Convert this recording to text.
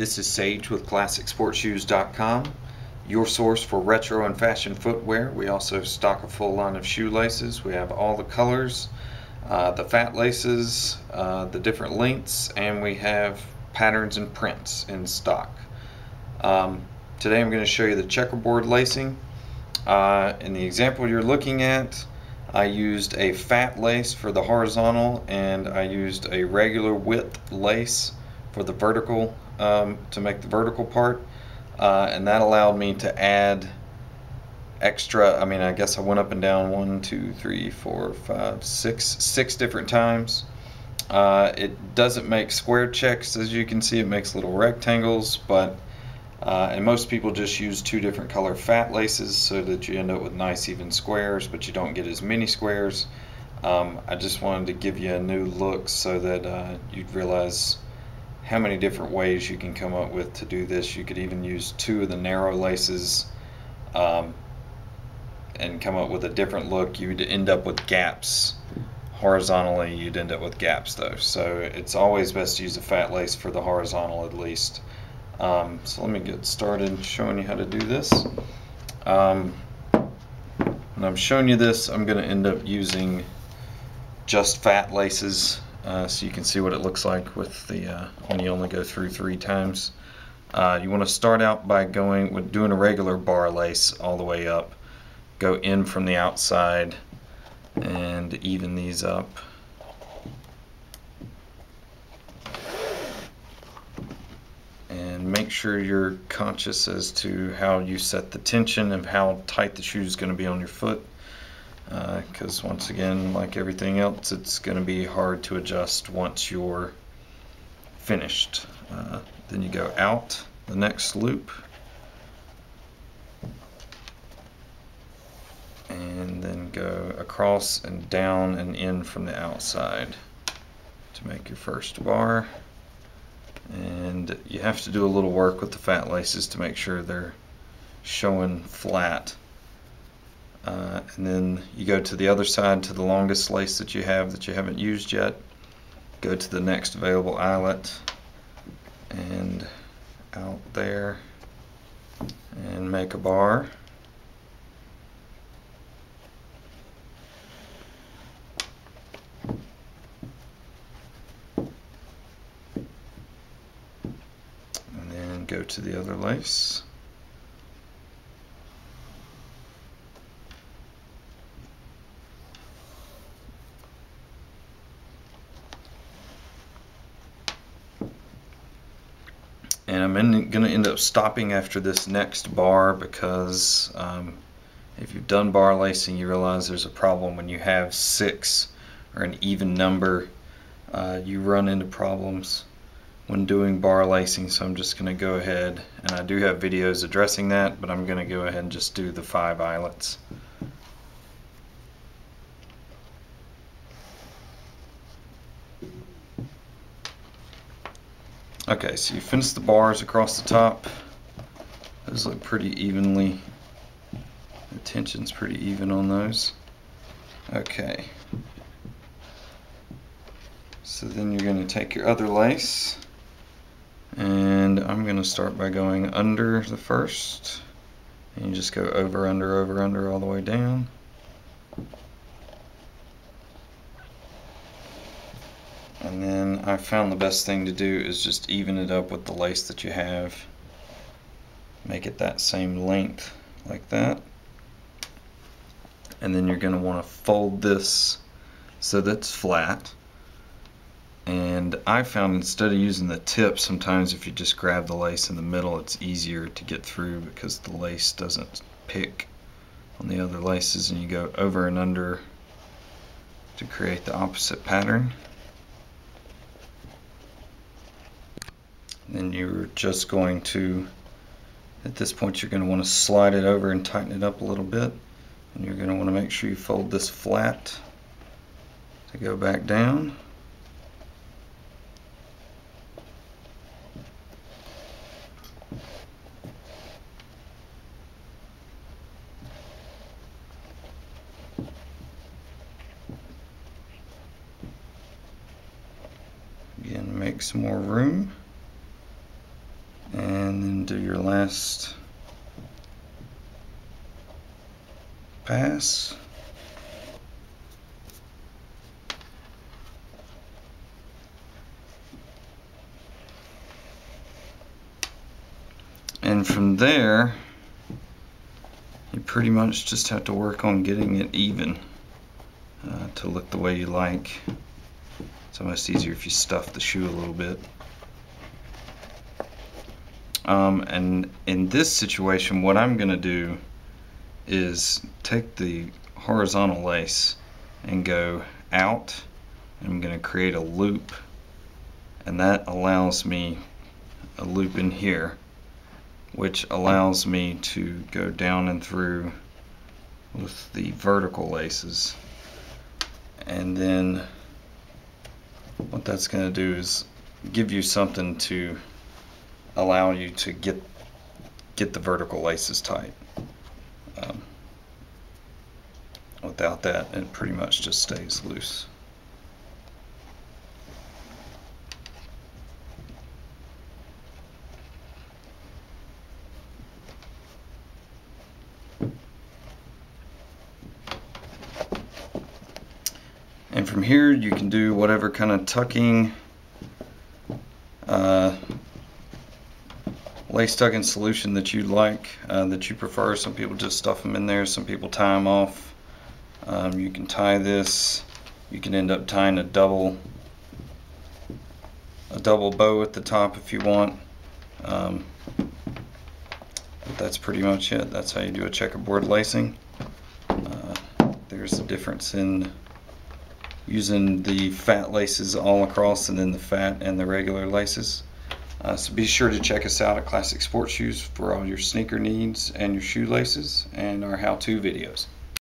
This is Sage with ClassicSportsShoes.com, your source for retro and fashion footwear. We also stock a full line of shoelaces. We have all the colors, the fat laces, the different lengths, and we have patterns and prints in stock. Today I'm going to show you the checkerboard lacing. In the example you're looking at, I used a fat lace for the horizontal, and I used a regular width lace for the vertical, to make the vertical part, and that allowed me to add extra. I guess I went up and down 1, 2, 3, 4, 5, 6 different times. It doesn't make square checks, as you can see. It makes little rectangles, but and most people just use 2 different color fat laces so that you end up with nice even squares, but you don't get as many squares. I just wanted to give you a new look so that you'd realize how many different ways you can come up with to do this. You could even use 2 of the narrow laces and come up with a different look. You'd end up with gaps. Horizontally, you'd end up with gaps though, so it's always best to use a fat lace for the horizontal at least. So let me get started showing you how to do this. When I'm showing you this, I'm going to end up using just fat laces, so you can see what it looks like with the when you only go through 3 times. You want to start out by doing a regular bar lace all the way up. Go in from the outside and even these up. And make sure you're conscious as to how you set the tension of how tight the shoe is going to be on your foot, because once again, like everything else, it's going to be hard to adjust once you're finished. Then you go out the next loop and then go across and down and in from the outside to make your first bar. And you have to do a little work with the fat laces to make sure they're showing flat. And then you go to the other side, to the longest lace that you haven't used yet. Go to the next available eyelet and out there and make a bar. Go to the other lace. And I'm going to end up stopping after this next bar because if you've done bar lacing, you realize there's a problem when you have 6 or an even number. You run into problems when doing bar lacing, so I'm just going to go ahead, and I do have videos addressing that, but I'm going to go ahead and just do the 5 eyelets. Okay, so you finish the bars across the top. Those look pretty evenly, the tension's pretty even on those. Okay, so then you're going to take your other lace, and I'm going to start by going under the first, and you just go over, under all the way down. And then I found the best thing to do is just even it up with the lace that you have. Make it that same length like that. And then you're going to want to fold this so that's flat. And I found instead of using the tip, sometimes if you just grab the lace in the middle, it's easier to get through because the lace doesn't pick on the other laces, and you go over and under to create the opposite pattern. Then you're just going to, at this point, you're going to want to slide it over and tighten it up a little bit, and you're going to want to make sure you fold this flat to go back down. Again, make some more room. and then do your last pass. And from there, you pretty much just have to work on getting it even to look the way you like. It's almost easier if you stuff the shoe a little bit. And in this situation, what I'm going to do is take the horizontal lace and go out. I'm going to create a loop, and that allows me a loop in here, which allows me to go down and through with the vertical laces. And then what that's going to do is give you something to allow you to get the vertical laces tight. Without that, it pretty much just stays loose. And from here you can do whatever kind of tucking, lace tucking solution that you like, that you prefer. Some people just stuff them in there, some people tie them off. You can tie this, you can end up tying a double bow at the top if you want. But that's pretty much it. That's how you do a checkerboard lacing. There's a difference in using the fat laces all across and then the fat and the regular laces. So be sure to check us out at Classic Sports Shoes for all your sneaker needs and your shoelaces and our how-to videos.